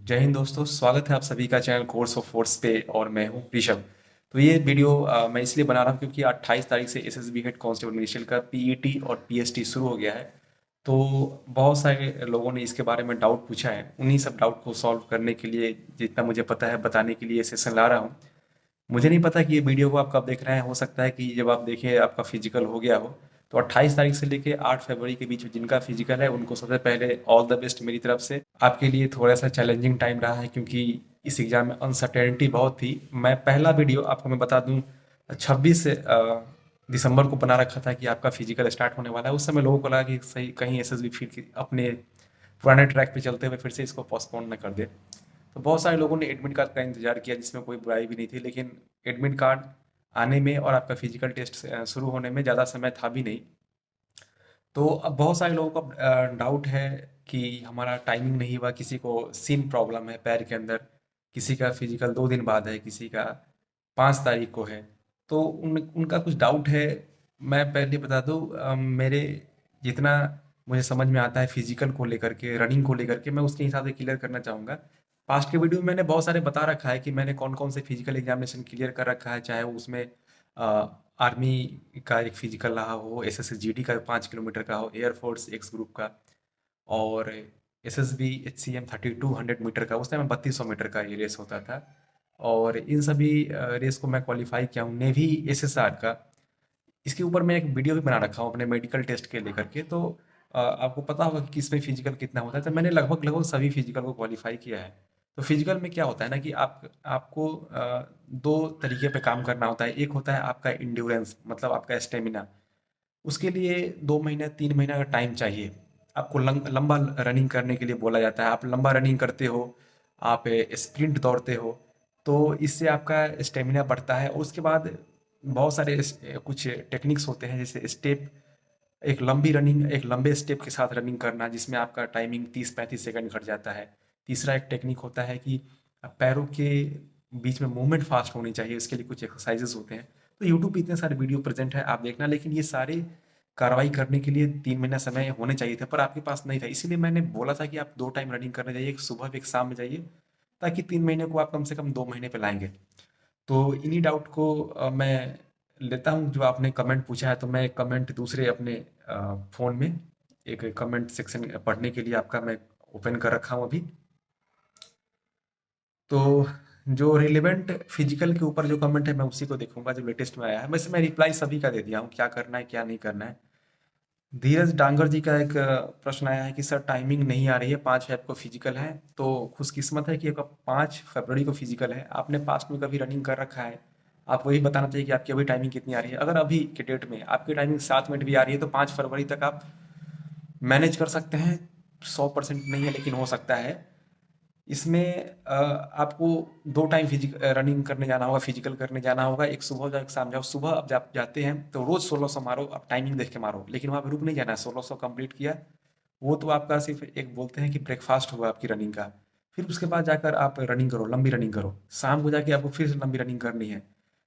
जय हिंद दोस्तों, स्वागत है आप सभी का चैनल कोर्स ऑफ फोर्स पे और मैं हूं ऋषभ। तो ये वीडियो मैं इसलिए बना रहा हूं क्योंकि 28 तारीख से एसएसबी हेड कांस्टेबल मिनिस्ट्रियल का पीईटी और पीएसटी शुरू हो गया है। तो बहुत सारे लोगों ने इसके बारे में डाउट पूछा है। उन्हीं सब डाउट को सॉल्व करने के लिए जितना मुझे पता है बताने के लिए सेशन ला रहा हूँ। मुझे नहीं पता कि ये वीडियो को आप कब देख रहे हैं। हो सकता है कि जब आप देखें आपका फिजिकल हो गया हो। तो 28 तारीख से लेके 8 फरवरी के बीच में जिनका फिजिकल है उनको सबसे पहले ऑल द बेस्ट मेरी तरफ से। आपके लिए थोड़ा सा चैलेंजिंग टाइम रहा है क्योंकि इस एग्जाम में अनसर्टेनिटी बहुत थी। मैं पहला वीडियो आपको मैं बता दूं 26 दिसंबर को बना रखा था कि आपका फिजिकल स्टार्ट होने वाला है। उस समय लोगों को लगा कि सही कहीं एसएसबी फिर अपने पुराने ट्रैक पे चलते हुए फिर से इसको पोस्टपोन न कर दे। तो बहुत सारे लोगों ने एडमिट कार्ड का इंतजार किया जिसमें कोई बुराई भी नहीं थी, लेकिन एडमिट कार्ड आने में और आपका फिजिकल टेस्ट शुरू होने में ज़्यादा समय था भी नहीं। तो अब बहुत सारे लोगों का डाउट है कि हमारा टाइमिंग नहीं हुआ, किसी को सीन प्रॉब्लम है पैर के अंदर, किसी का फिजिकल 2 दिन बाद है, किसी का 5 तारीख को है। तो उनका कुछ डाउट है। मैं पहले बता दूं, मेरे जितना मुझे समझ में आता है फिजिकल को लेकर के, रनिंग को लेकर के, मैं उसके हिसाब से क्लियर करना चाहूँगा। पास्ट के वीडियो में मैंने बहुत सारे बता रखा है कि मैंने कौन कौन से फिजिकल एग्जामिनेशन क्लियर कर रखा है, चाहे वो उसमें आर्मी का एक फिजिकल रहा हो, एसएसजीडी का 5 किलोमीटर का हो, एयरफोर्स एक्स ग्रुप का, और एसएसबी एचसीएम 3200 मीटर का। उस टाइम 3200 मीटर का ये रेस होता था। और इन सभी रेस को मैं क्वालिफाई किया हूँ। नेवी एसएसआर का इसके ऊपर मैं एक वीडियो भी बना रखा हूँ अपने मेडिकल टेस्ट के लेकर के। तो आपको पता होगा कि किसमें फिजिकल कितना होता है। तो मैंने लगभग लगभग सभी फिजिकल को क्वालिफाई किया है। तो फिजिकल में क्या होता है ना कि आपको दो तरीके पे काम करना होता है। एक होता है आपका इंड्योरेंस, मतलब आपका स्टेमिना। उसके लिए 2 महीना 3 महीना का टाइम चाहिए। आपको लंबा रनिंग करने के लिए बोला जाता है। आप लंबा रनिंग करते हो, आप स्प्रिंट दौड़ते हो, तो इससे आपका स्टेमिना बढ़ता है। और उसके बाद बहुत सारे कुछ टेक्निक्स होते हैं, जैसे स्टेप, एक लंबी रनिंग, एक लंबे स्टेप के साथ रनिंग करना, जिसमें आपका टाइमिंग 30-35 सेकंड घट जाता है। तीसरा एक टेक्निक होता है कि पैरों के बीच में मूवमेंट फास्ट होनी चाहिए, इसके लिए कुछ एक्सरसाइजेस होते हैं। तो यूट्यूब पे इतने सारे वीडियो प्रेजेंट है, आप देखना। लेकिन ये सारे कार्रवाई करने के लिए 3 महीना समय होने चाहिए था, पर आपके पास नहीं था। इसीलिए मैंने बोला था कि आप 2 टाइम रनिंग करने जाइए, एक सुबह एक शाम में जाइए, ताकि 3 महीने को आप कम से कम 2 महीने पे लाएंगे। तो इन्हीं डाउट को मैं लेता हूँ। जो आपने कमेंट पूछा है, तो मैं कमेंट दूसरे अपने फ़ोन में एक कमेंट सेक्शन पढ़ने के लिए आपका मैं ओपन कर रखा हूँ अभी। तो जो रिलेवेंट फिजिकल के ऊपर जो कमेंट है मैं उसी को देखूंगा जो लेटेस्ट में आया है। वैसे मैं रिप्लाई सभी का दे दिया हूँ, क्या करना है क्या नहीं करना है। धीरज डांगर जी का एक प्रश्न आया है कि सर टाइमिंग नहीं आ रही है, 5 फेब को फिजिकल है। तो खुशकिस्मत है कि आपका 5 फरवरी को फिजिकल है। आपने पास्ट में कभी रनिंग कर रखा है, आप वही बताना चाहिए कि आपकी अभी टाइमिंग कितनी आ रही है। अगर अभी के डेट में आपकी टाइमिंग 7 मिनट भी आ रही है तो 5 फरवरी तक आप मैनेज कर सकते हैं। 100% नहीं है, लेकिन हो सकता है। इसमें आपको 2 टाइम रनिंग करने जाना होगा, फिजिकल करने जाना होगा। एक सुबह जाओ, एक शाम जाओ। सुबह अब आप जाते हैं तो रोज 1600 मारो, आप टाइमिंग देख के मारो, लेकिन वहाँ पे रुक नहीं जाना है। 1600 कंप्लीट किया, वो तो आपका सिर्फ एक बोलते हैं कि ब्रेकफास्ट हुआ आपकी रनिंग का। फिर उसके बाद जाकर आप रनिंग करो, लंबी रनिंग करो। शाम को जाके आपको फिर से लंबी रनिंग करनी है।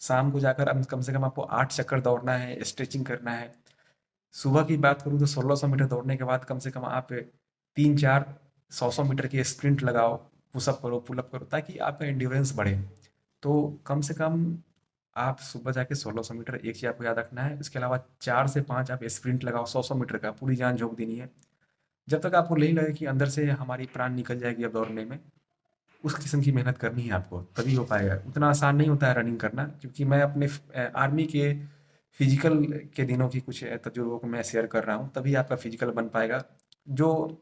शाम को जाकर कम से कम आपको 8 चक्कर दौड़ना है, स्ट्रेचिंग करना है। सुबह की बात करूँ तो 1600 मीटर दौड़ने के बाद कम से कम आप 3-4 100-100 मीटर की स्प्रिंट लगाओ, पुशअप करो, पुलअप करो, ताकि आपका एंड्योरेंस बढ़े। तो कम से कम आप सुबह जाके 1600 मीटर, एक चीज़ आपको याद रखना है। इसके अलावा 4 से 5 आप स्प्रिंट लगाओ 100-100 मीटर का, पूरी जान झोंक देनी है। जब तक आपको नहीं लगे कि अंदर से हमारी प्राण निकल जाएगी अब दौड़ने में, उस किस्म की मेहनत करनी है आपको, तभी हो पाएगा। उतना आसान नहीं होता है रनिंग करना, क्योंकि मैं अपने आर्मी के फिजिकल के दिनों की कुछ तजुर्बों को मैं शेयर कर रहा हूँ, तभी आपका फिजिकल बन पाएगा। जो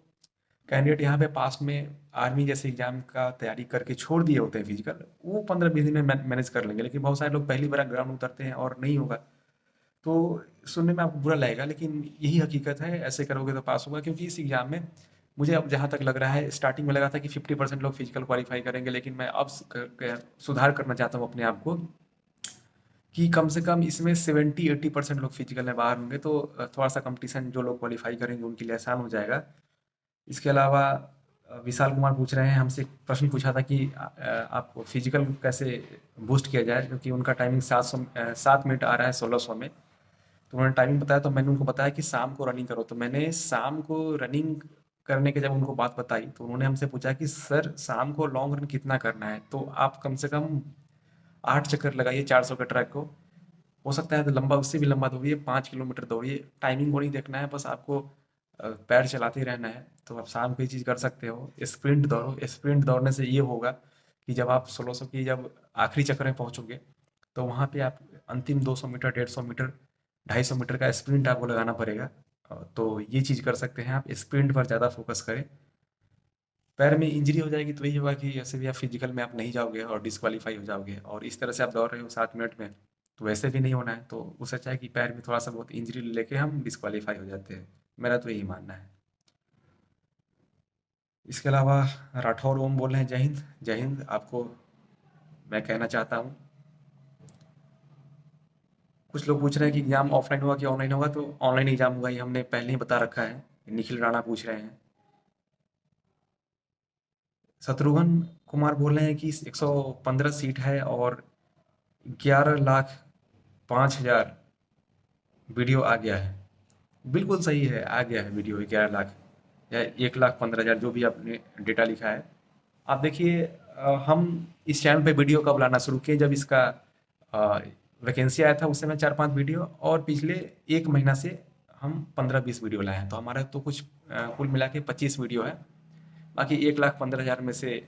कैंडिडेट यहाँ पे पास में आर्मी जैसे एग्जाम का तैयारी करके छोड़ दिए होते हैं फिजिकल, वो 15-20 दिन में मैनेज कर लेंगे। लेकिन बहुत सारे लोग पहली बार ग्राउंड उतरते हैं और नहीं होगा। तो सुनने में आपको बुरा लगेगा, लेकिन यही हकीकत है। ऐसे करोगे तो पास होगा, क्योंकि इस एग्जाम में मुझे अब जहाँ तक लग रहा है, स्टार्टिंग में लगा था कि 50% लोग फिजिकल क्वालिफाई करेंगे, लेकिन मैं अब सुधार करना चाहता हूँ अपने आप को, कि कम से कम इसमें 70-80% लोग फिजिकल में बाहर होंगे। तो थोड़ा सा कंपटीशन जो लोग क्वालिफाई करेंगे उनके लिए आसान हो जाएगा। इसके अलावा विशाल कुमार पूछ रहे हैं, हमसे एक प्रश्न पूछा था कि आप फिजिकल कैसे बूस्ट किया जाए, क्योंकि उनका टाइमिंग 7 मिनट आ रहा है 1600 में। तो उन्होंने टाइमिंग बताया, तो मैंने उनको बताया कि शाम को रनिंग करो। तो मैंने शाम को रनिंग करने के जब उनको बात बताई तो उन्होंने हमसे पूछा कि सर शाम को लॉन्ग रन कितना करना है? तो आप कम से कम 8 चक्कर लगाइए 400 के ट्रैक को। हो सकता है तो लंबा, उससे भी लंबा दौड़िए, 5 किलोमीटर दौड़िए। टाइमिंग को नहीं देखना है, बस आपको पैर चलाते ही रहना है। तो आप शाम को ये चीज़ कर सकते हो। स्प्रिंट दौड़ो। स्प्रिंट दौड़ने से ये होगा कि जब आप 1600 की जब आखिरी चक्कर में पहुँचोगे तो वहाँ पे आप अंतिम 200 मीटर, 150 मीटर, 250 मीटर का स्प्रिंट आपको लगाना पड़ेगा। तो ये चीज़ कर सकते हैं आप, स्प्रिंट पर ज़्यादा फोकस करें। पैर में इंजरी हो जाएगी तो यही होगा कि ऐसे भी आप फिजिकल में आप नहीं जाओगे और डिस्क्वालीफाई हो जाओगे। और इस तरह से आप दौड़ रहे हो 7 मिनट में, तो वैसे भी नहीं होना है। तो उससे अच्छा है कि पैर में थोड़ा सा बहुत इंजरी लेके हम डिस्क्वालीफाई हो जाते हैं। मेरा तो यही मानना है। इसके अलावा राठौर ओम बोल रहे हैं, जय हिंद। जय हिंद। आपको मैं कहना चाहता हूँ, कुछ लोग पूछ रहे हैं कि एग्जाम ऑफलाइन होगा कि ऑनलाइन होगा, तो ऑनलाइन एग्जाम होगा, ये हमने पहले ही बता रखा है। निखिल राणा पूछ रहे हैं। शत्रुघ्न कुमार बोल रहे हैं कि 115 सीट है और 11,05,000 वीडियो आ गया है। बिल्कुल सही है, आ गया है वीडियो 11 लाख या 1,15,000, जो भी आपने डेटा लिखा है। आप देखिए, हम इस चैनल पे वीडियो कब लाना शुरू किए, जब इसका वैकेंसी आया था उस समय 4-5 वीडियो, और पिछले 1 महीना से हम 15-20 वीडियो लाए हैं। तो हमारा तो कुछ कुल मिला के 25 वीडियो है। बाकी 1,15,000 में से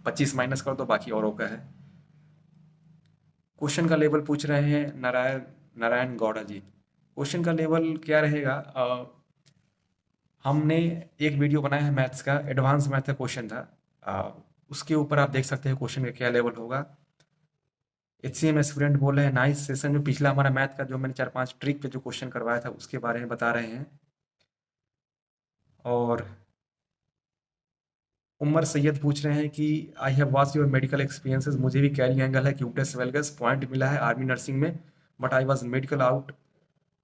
25 माइनस कर दो, बाकी औरों का है। क्वेश्चन का लेवल पूछ रहे हैं नारायण नारायण गौड़ा जी। क्वेश्चन का लेवल क्या रहेगा? हमने एक वीडियो बनाया है मैथ्स का, एडवांस मैथ का क्वेश्चन था। उसके ऊपर आप देख सकते हैं क्वेश्चन का क्या लेवल होगा। HCM एस्पिरेंट बोल रहे हैं नाइस सेशन में पिछला हमारा मैथ का जो मैंने 4-5 ट्रिक पे जो क्वेश्चन करवाया था उसके बारे में बता रहे हैं। और उमर सैयद पूछ रहे हैं कि I have watch your medical experiences. मुझे भी कैरी एंगल है, क्यूटेस वेलगस पॉइंट मिला है आर्मी नर्सिंग में, but I was medical out.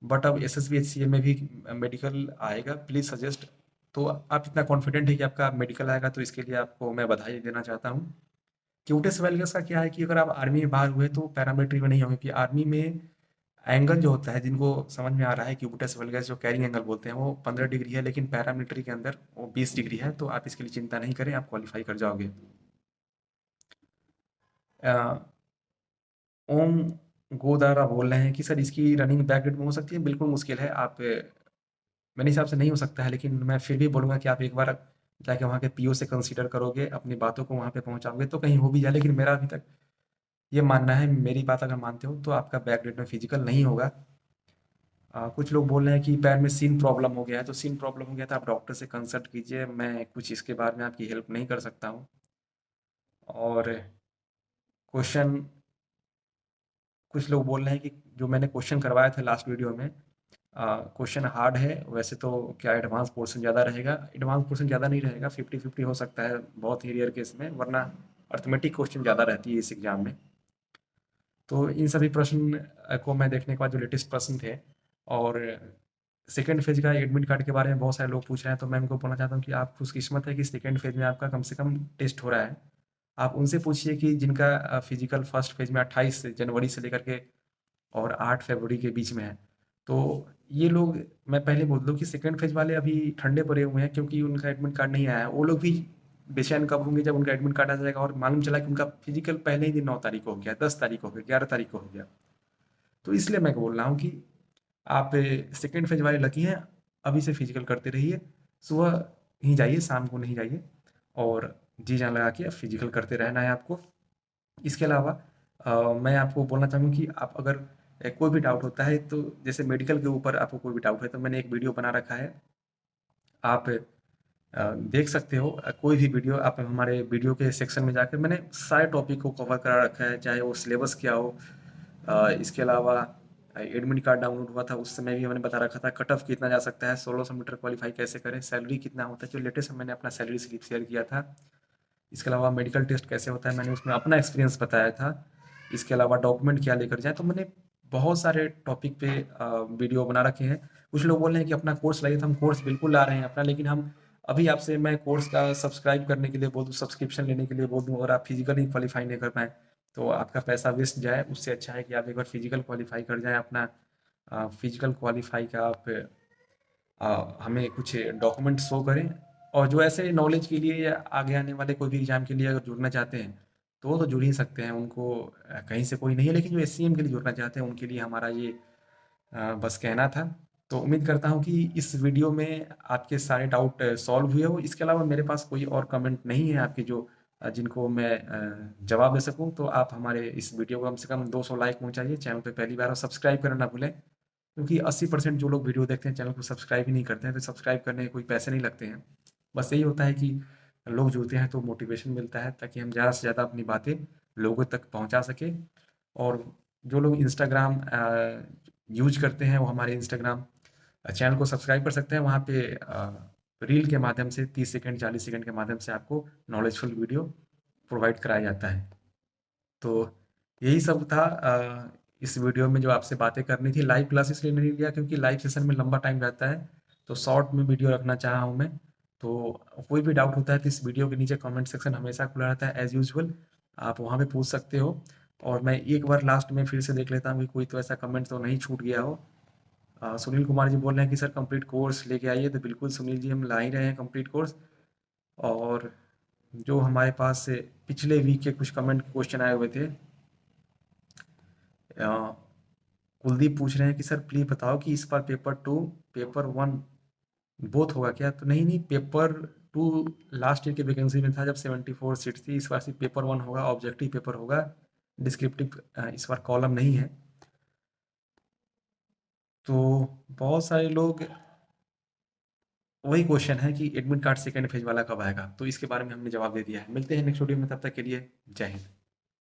But अब SSB HCM में भी मेडिकल आएगा, प्लीज़ सजेस्ट। तो आप इतना कॉन्फिडेंट है कि आपका मेडिकल आएगा, तो इसके लिए आपको मैं बधाई देना चाहता हूँ। क्यूटेस वेलगस का क्या है कि अगर आप आर्मी में बाहर हुए तो पैरामिलिट्री में नहीं होंगे, कि आर्मी में एंगल जो होता है, जिनको समझ में आ रहा है, क्यूबिटस वल्गस जो कैरिंग एंगल बोलते हैं, वो 15 डिग्री है, लेकिन पैरामिलिट्री के अंदर वो 20 डिग्री है। तो आप इसके लिए चिंता नहीं करें, आप क्वालिफाई कर जाओगे। अ, ओम गोदारा बोल रहे हैं कि सर इसकी रनिंग बैकडेट में हो सकती है? बिल्कुल मुश्किल है। आप मेरे हिसाब से नहीं हो सकता है, लेकिन मैं फिर भी बोलूँगा कि आप एक बार जाके वहाँ के PO से कंसीडर करोगे, अपनी बातों को वहाँ पे पहुँचाओगे तो कहीं हो भी जाए। लेकिन मेरा अभी तक ये मानना है, मेरी बात अगर मानते हो तो आपका बैकडेट में फिजिकल नहीं होगा। कुछ लोग बोल रहे हैं कि पैर में सीन प्रॉब्लम हो गया है, तो सीन प्रॉब्लम हो गया तो आप डॉक्टर से कंसल्ट कीजिए। मैं कुछ इसके बारे में आपकी हेल्प नहीं कर सकता हूँ। और क्वेश्चन, कुछ लोग बोल रहे हैं कि जो मैंने क्वेश्चन करवाया था लास्ट वीडियो में, क्वेश्चन हार्ड है। वैसे तो क्या एडवांस पोर्शन ज़्यादा रहेगा? एडवांस पोर्शन ज़्यादा नहीं रहेगा, 50-50 हो सकता है बहुत ही रेयर केस में, वरना अर्थमेटिक क्वेश्चन ज़्यादा रहती है इस एग्ज़ाम में। तो इन सभी प्रश्न को मैं देखने के बाद, जो लेटेस्ट प्रश्न थे, और सेकंड फेज का एडमिट कार्ड के बारे में बहुत सारे लोग पूछ रहे हैं, तो मैं उनको बोलना चाहता हूँ कि आप खुशकिस्मत है कि सेकंड फेज में आपका कम से कम टेस्ट हो रहा है। आप उनसे पूछिए कि जिनका फिजिकल फर्स्ट फेज में 28 जनवरी से लेकर के और 8 फरवरी के बीच में है। तो ये लोग, मैं पहले बोल दूँ कि सेकंड फेज वाले अभी ठंडे पड़े हुए हैं, क्योंकि उनका एडमिट कार्ड नहीं आया है। वो लोग भी बेचैन कब होंगे जब उनका एडमिट कार्ड आ जाएगा और मालूम चला कि उनका फिजिकल पहले ही दिन 9 तारीख को हो गया, 10 तारीख को हो गया, 11 तारीख को हो गया। तो इसलिए मैं बोल रहा हूँ कि आप सेकंड फेज वाले लकी हैं, अभी से फिजिकल करते रहिए। सुबह ही जाइए, शाम को नहीं जाइए, और जी जान लगा के फिजिकल करते रहना है आपको। इसके अलावा मैं आपको बोलना चाहूँगा कि आप अगर कोई भी डाउट होता है, तो जैसे मेडिकल के ऊपर आपको कोई भी डाउट है, तो मैंने एक वीडियो बना रखा है, आप देख सकते हो। कोई भी वीडियो आप हमारे वीडियो के सेक्शन में जाकर, मैंने सारे टॉपिक को कवर करा रखा है, चाहे वो सिलेबस क्या हो। इसके अलावा एडमिट कार्ड डाउनलोड हुआ था उस समय भी मैंने बता रखा था कट ऑफ कितना जा सकता है, 1600 मीटर क्वालिफाई कैसे करें, सैलरी कितना होता है, जो लेटेस्ट मैंने अपना सैलरी स्लिप शेयर किया था। इसके अलावा मेडिकल टेस्ट कैसे होता है, मैंने उसमें अपना एक्सपीरियंस बताया था। इसके अलावा डॉक्यूमेंट क्या लेकर जाएँ, तो मैंने बहुत सारे टॉपिक पे वीडियो बना रखे हैं। कुछ लोग बोल रहे हैं कि अपना कोर्स लाइए, तो हम कोर्स बिल्कुल ला रहे हैं अपना, लेकिन हम अभी आपसे मैं कोर्स का सब्सक्राइब करने के लिए बोल दूँ, सब्सक्रिप्शन लेने के लिए बोल दूँ, और आप फिजिकली क्वालीफाई नहीं कर पाएँ, तो आपका पैसा वेस्ट जाए। उससे अच्छा है कि आप एक बार फिजिकल क्वालीफाई कर जाएँ अपना। फिजिकल क्वालीफाई का आप हमें कुछ डॉक्यूमेंट शो करें, और जो ऐसे नॉलेज के लिए या आगे आने वाले कोई भी एग्ज़ाम के लिए अगर जुड़ना चाहते हैं, तो वो तो जुड़ ही सकते हैं। उनको कहीं से कोई नहीं है, लेकिन जो एससीएम के लिए जुड़ना चाहते हैं, उनके लिए हमारा ये बस कहना था। तो उम्मीद करता हूँ कि इस वीडियो में आपके सारे डाउट सॉल्व हुए हो। इसके अलावा मेरे पास कोई और कमेंट नहीं है आपके जो जिनको मैं जवाब दे सकूँ। तो आप हमारे इस वीडियो को कम से कम 200 लाइक पहुँचाइए, चैनल पे पहली बार, और सब्सक्राइब करना ना भूलें, क्योंकि 80% जो लोग वीडियो देखते हैं चैनल को सब्सक्राइब ही नहीं करते हैं। तो सब्सक्राइब करने के कोई पैसे नहीं लगते हैं। बस यही होता है कि लोग जुड़ते हैं तो मोटिवेशन मिलता है, ताकि हम ज़्यादा से ज़्यादा अपनी बातें लोगों तक पहुँचा सकें। और जो लोग इंस्टाग्राम यूज करते हैं, वो हमारे इंस्टाग्राम चैनल को सब्सक्राइब कर सकते हैं। वहाँ पे रील के माध्यम से 30 सेकंड 40 सेकंड के माध्यम से आपको नॉलेजफुल वीडियो प्रोवाइड कराया जाता है। तो यही सब था इस वीडियो में जो आपसे बातें करनी थी। लाइव क्लासेस लिए नहीं लिया, क्योंकि लाइव सेशन में लंबा टाइम रहता है, तो शॉर्ट में वीडियो रखना चाहा हूँ मैं। तो कोई भी डाउट होता है तो इस वीडियो के नीचे कमेंट सेक्शन हमेशा खुला रहता है एज़ यूजुअल, आप वहाँ पे पूछ सकते हो। और मैं एक बार लास्ट में फिर से देख लेता हूँ कि कोई तो ऐसा कमेंट तो नहीं छूट गया हो। सुनील कुमार जी बोल रहे हैं कि सर कंप्लीट कोर्स लेके आइए, तो बिल्कुल सुनील जी, हम ला ही रहे हैं कंप्लीट कोर्स। और जो हमारे पास से पिछले वीक के कुछ कमेंट क्वेश्चन आए हुए थे, अ, कुलदीप पूछ रहे हैं कि सर प्लीज़ बताओ कि इस बार पेपर 2 पेपर 1 बोथ होगा क्या? तो नहीं, नहीं, पेपर 2 लास्ट ईयर की वैकेंसी में था जब 74 सीट थी। इस बार सिर्फ पेपर 1 होगा, ऑब्जेक्टिव पेपर होगा, डिस्क्रिप्टिव इस बार कॉलम नहीं है। तो बहुत सारे लोग, वही क्वेश्चन है कि एडमिट कार्ड सेकंड फेज वाला कब आएगा? तो इसके बारे में हमने जवाब दे दिया है। मिलते हैं नेक्स्ट वीडियो में, तब तक के लिए जय हिंद।